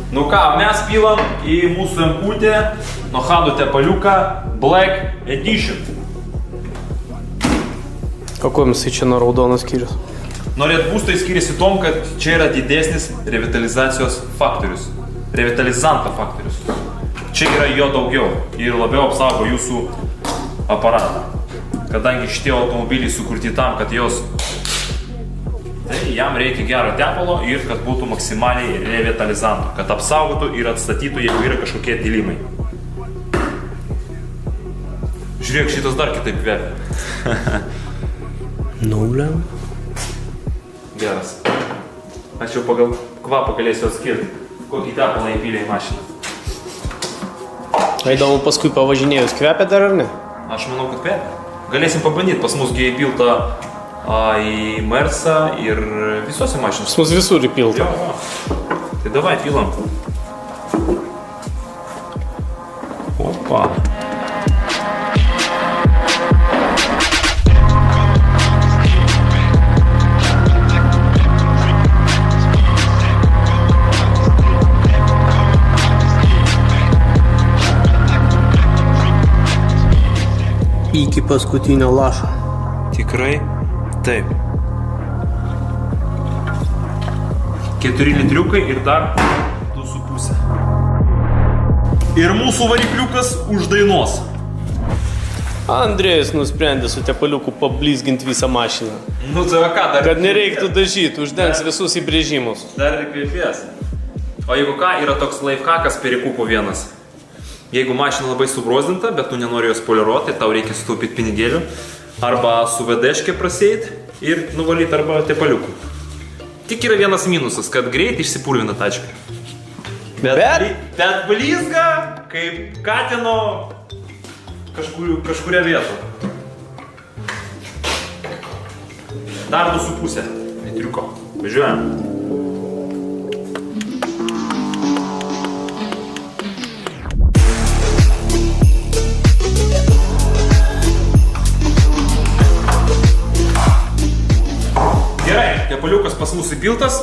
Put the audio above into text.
Nu ką, mes pilam į mūsų emputę nuo Hado tepaliuką Black Edition. Kokuo jisai čia nuo raudono skyrius? Nuo Red Boost'ai skiriasi tom, kad čia yra didesnis revitalizacijos faktorius. Revitalizanto faktorius. Čia yra jo daugiau ir labiau apsaugo jūsų aparatą. Kadangi šitie automobiliai sukurti tam, kad jos... Tai jam reikia gero tepalo ir kad būtų maksimaliai revitalizantų. Kad apsaugotų ir atstatytų, jeigu yra kažkokie dilimai. Žiūrėk, šitas dar kitaip kvepia. Nuliam. Geras. Aš jau pagal kvapą galėsiu atskirti, kokį tepalą įpylė į mašiną. Įdomu, paskui pavažinėjus kvepia dar ar ne? Aš manau, kad kvepia. Galėsim pabandyti, pas mus įpilta į Mersą ir visose mašinos. Pas mus visur įpilta. Jo. Tai davai, pilam. Opa. Iki paskutinio lašo. Tikrai taip. 4 litriukai ir dar 2,5. Ir mūsų varikliukas uždainuos. Andrėjus nusprendė su tepaliuku pablizginti visą mašiną. Nu tai va ką, dar... Kad nereiktų dažyti, uždengs visus įbrėžimus. Dar ir kvėpės. O jeigu ką, yra toks lifehackas perikūpo vienas. Jeigu mašina labai subrozdinta, bet tu nenori jos poliruoti, tau reikia sutaupyti pinigėlių. Arba su vedeškė praseit ir nuvalyti arba tepaliuku. Tik yra vienas minusas, kad greit išsipurvina tačką. Bet blizga kaip katino kažkuria vieta. Dar 2,5 litriuko. Važiuojam. Gerai, tepaliukas pas mus įpiltas.